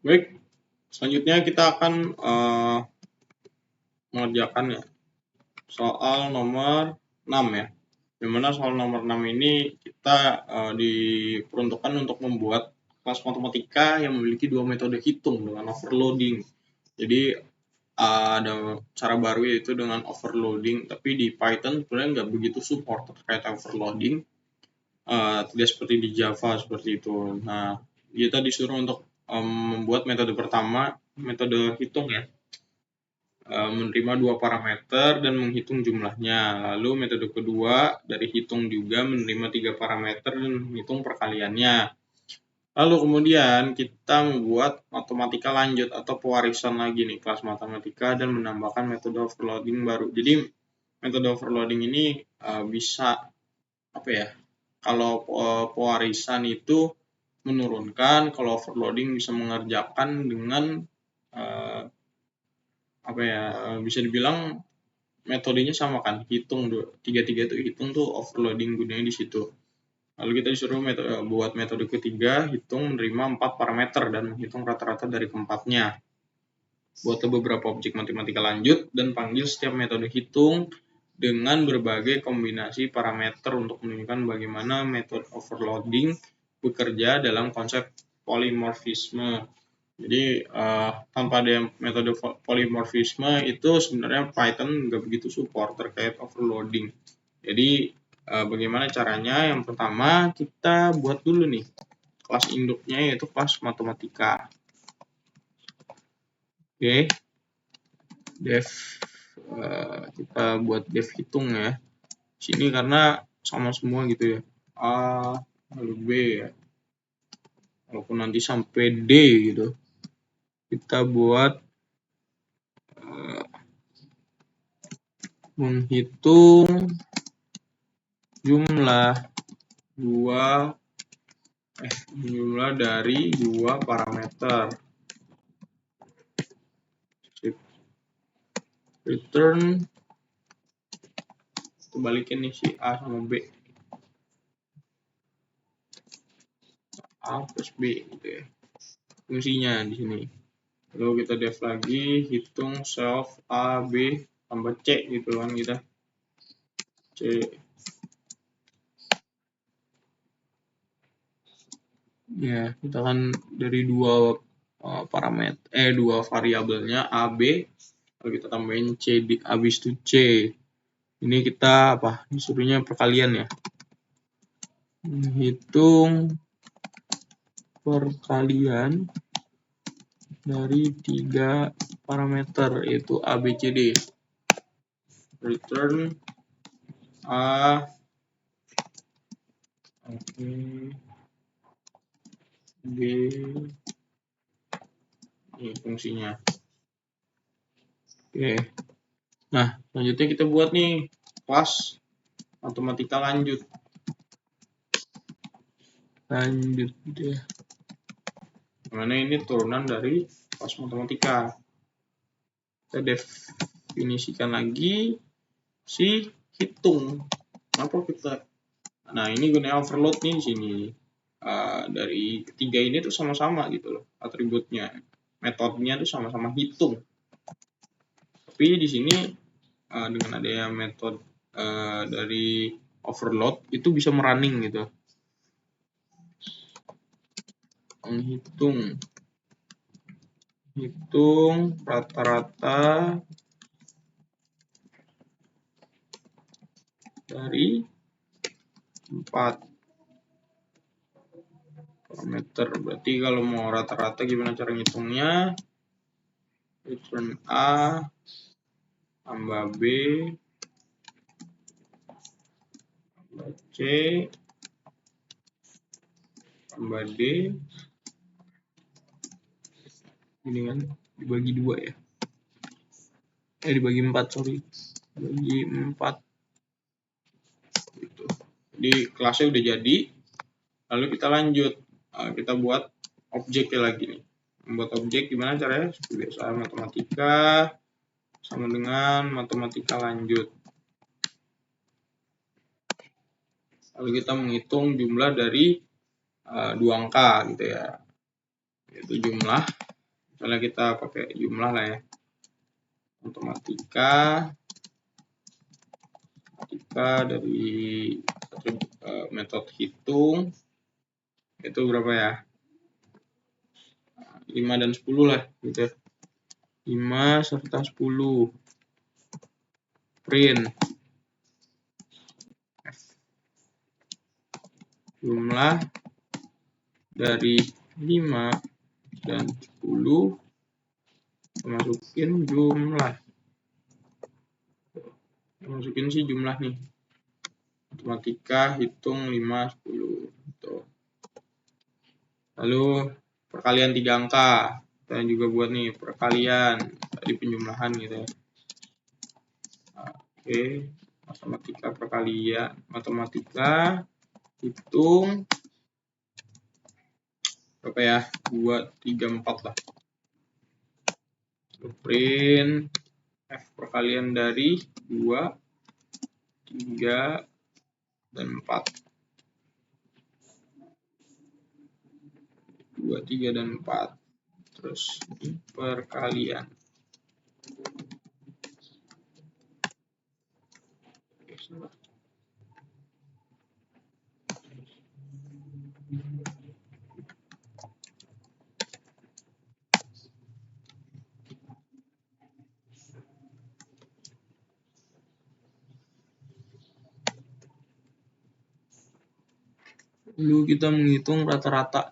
Baik, selanjutnya kita akan mengerjakan ya soal nomor 6 ya. Dimana soal nomor 6 ini kita diperuntukkan untuk membuat kelas matematika yang memiliki dua metode hitung dengan overloading. Jadi ada cara baru yaitu dengan overloading, tapi di Python sebenarnya nggak begitu support terkait overloading, tidak seperti di Java seperti itu. Nah, kita disuruh untuk membuat metode pertama, metode hitung ya, menerima dua parameter dan menghitung jumlahnya. Lalu metode kedua dari hitung juga menerima tiga parameter dan menghitung perkaliannya. Lalu kemudian kita membuat matematika lanjut atau pewarisan lagi nih, kelas matematika, dan menambahkan metode overloading baru. Jadi metode overloading ini bisa apa ya? Kalau pewarisan itu menurunkan, kalau overloading bisa mengerjakan dengan apa ya? Bisa dibilang metodenya sama kan, hitung tiga-tiga itu hitung tuh overloading gunanya di situ. Lalu kita disuruh buat metode ketiga, hitung menerima 4 parameter dan menghitung rata-rata dari keempatnya. Buatlah beberapa objek matematika lanjut dan panggil setiap metode hitung dengan berbagai kombinasi parameter untuk menunjukkan bagaimana metode overloading bekerja dalam konsep polimorfisme. Jadi tanpa ada metode polimorfisme itu sebenarnya Python nggak begitu support terkait overloading. Jadi bagaimana caranya? Yang pertama kita buat dulu nih kelas induknya yaitu kelas matematika. Oke, dev kita buat dev hitung ya. Sini karena sama semua gitu ya. A lalu B ya. Walaupun nanti sampai D gitu. Kita buat menghitung jumlah dari dua parameter. Return, kita balikin nih si A sama B. A plus B gitu ya. Fungsinya di sini. Lalu kita def lagi, hitung self A, B, tambah C gitu kan kita. C. Ya, kita kan dari dua parameter, dua variabelnya A, B, lalu kita tambahin C habis itu C. Ini kita apa? Disuruhnya perkalian ya. Hitung perkalian dari tiga parameter yaitu A, B, C, D. Return A, B, ini fungsinya. Oke. Nah, selanjutnya kita buat nih kelas matematika lanjut. Gitu ya. Mana ini turunan dari kelas matematika. Kita definisikan lagi si hitung. Kenapa kita? Nah, ini gunanya overload nih di sini. Dari ketiga ini tuh sama-sama gitu loh atributnya. Metodenya tuh sama-sama hitung. Tapi di sini dengan adanya metode dari overload itu bisa merunning gitu. Hitung rata-rata dari 4 parameter. Berarti kalau mau rata-rata gimana cara ngitungnya? Return A tambah B tambah C tambah D. Ini kan dibagi 2 ya. Dibagi 4, sorry. Dibagi 4. Gitu. Jadi kelasnya udah jadi. Lalu kita lanjut. Kita buat objeknya lagi nih. Membuat objek gimana caranya? Seperti biasa matematika sama dengan matematika lanjut. Lalu kita menghitung jumlah dari 2 angka gitu ya. yaitu jumlah. Misalnya kita pakai jumlah lah ya, matematika dari metode hitung itu berapa ya, 5 dan 10 lah gitu, 5 serta 10. Print jumlah dari 5 dan 10, masukin jumlah, masukin sih jumlah nih, matematika hitung 5 10 gitu. Lalu perkalian 3 angka, kita juga buat nih perkalian tadi penjumlahan gitu ya. Oke, matematika perkalian, matematika hitung berapa ya, 2 3 4 lah. Print F perkalian dari 2 3 dan 4, 2 3 dan 4, terus ini perkalian. Lalu kita menghitung rata-rata.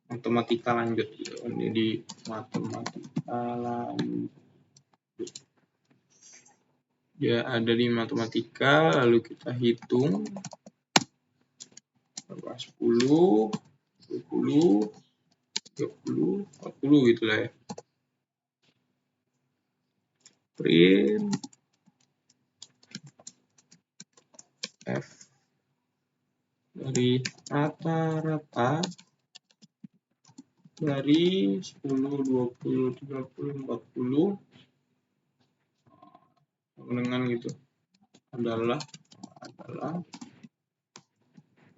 Matematika lanjut gitu. Jadi matematika lanjut. Ya ada di matematika, lalu kita hitung 10, 20, 30, 40 gitu lah ya. Print F dari rata-rata dari 10, 20, 30, 40 dengan gitu adalah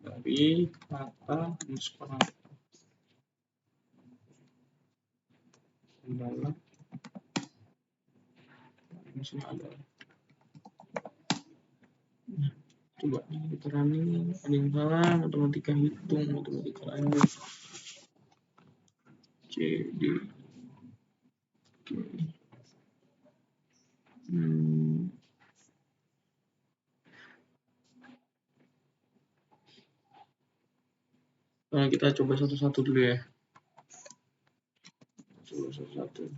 dari rata sekarang adalah misalnya ada. Coba kita running, ada yang salah, matematika hitung, matematika lanjut. CD. Nah, kita coba satu-satu dulu ya. Coba satu-satu.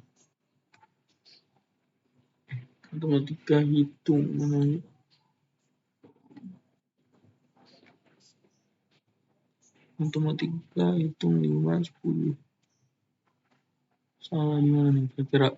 Matematika hitung namanya. Matematika hitung 5 10. Salah di mana nih kira-kira?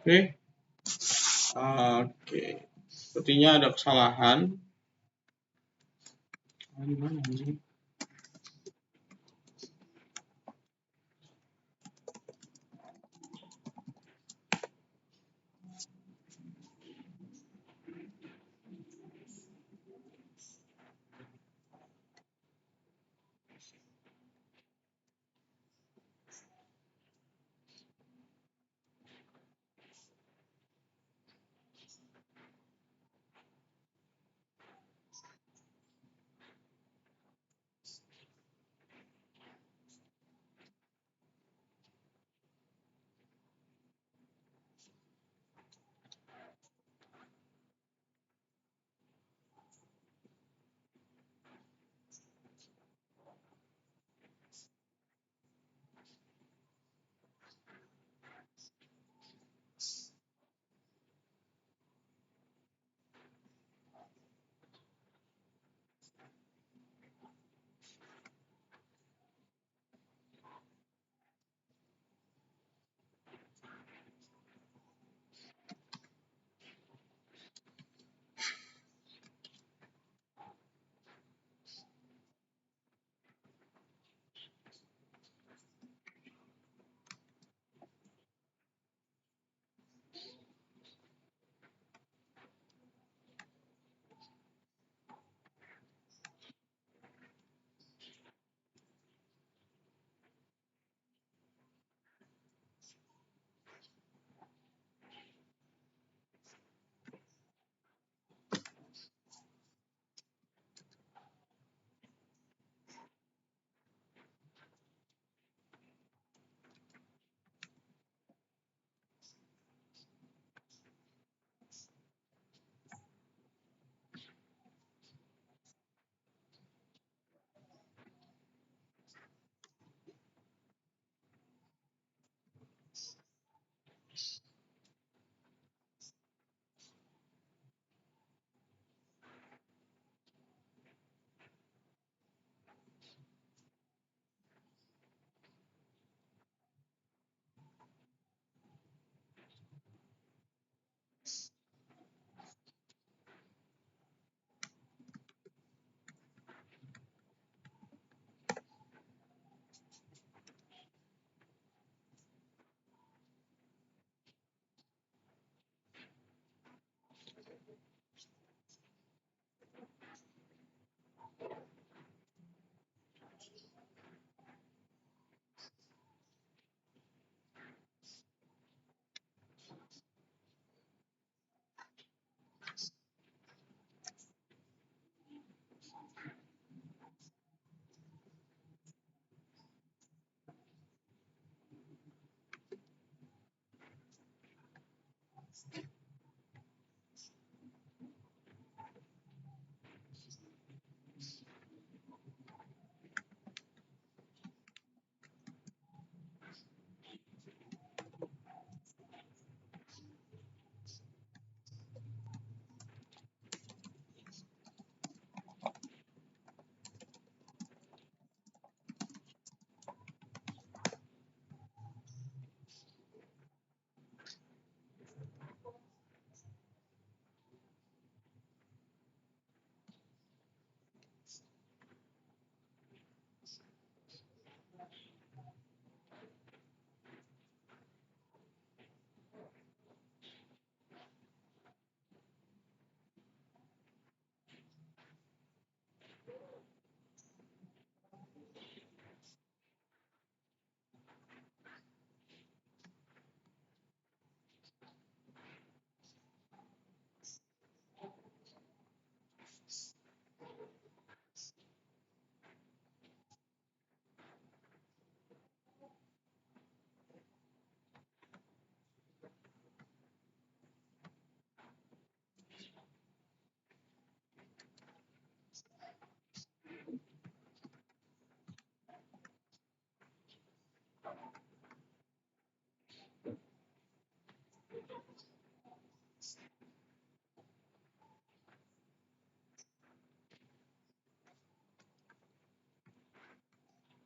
Oke. Sepertinya ada kesalahan. Di mana sih?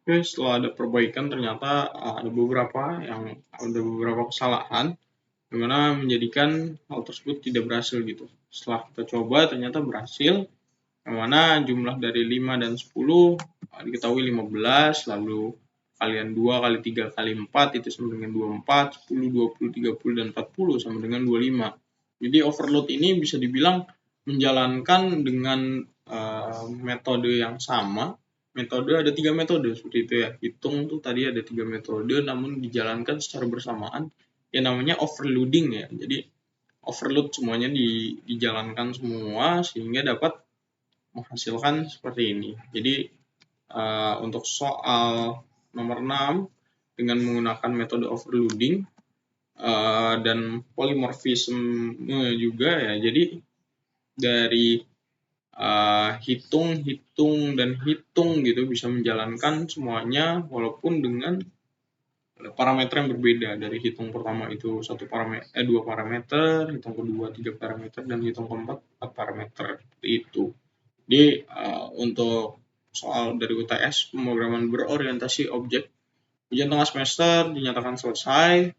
Oke, setelah ada perbaikan ternyata ada beberapa kesalahan yang mana menjadikan hal tersebut tidak berhasil gitu. Setelah kita coba ternyata berhasil, yang mana jumlah dari 5 dan 10 diketahui 15, lalu kalian 2 kali 3 kali 4 itu sama dengan 24, 10, 20, 30, dan 40 sama dengan 25. Jadi overload ini bisa dibilang menjalankan dengan metode yang sama. Metode ada 3 metode seperti itu ya. Hitung tuh tadi ada 3 metode namun dijalankan secara bersamaan. Yang namanya overloading ya. Jadi overload semuanya dijalankan semua sehingga dapat menghasilkan seperti ini. Jadi untuk soal nomor 6 dengan menggunakan metode overloading dan polymorphism juga ya. Jadi dari hitung gitu bisa menjalankan semuanya walaupun dengan parameter yang berbeda. Dari hitung pertama itu 2 parameter, hitung kedua 3 parameter, dan hitung keempat 4 parameter. Seperti itu. Jadi untuk soal dari UTS pemrograman berorientasi objek ujian tengah semester dinyatakan selesai.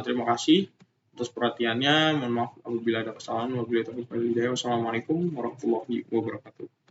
Terima kasih atas perhatiannya. Mohon maaf apabila ada kesalahan. Wassalamualaikum warahmatullahi wabarakatuh.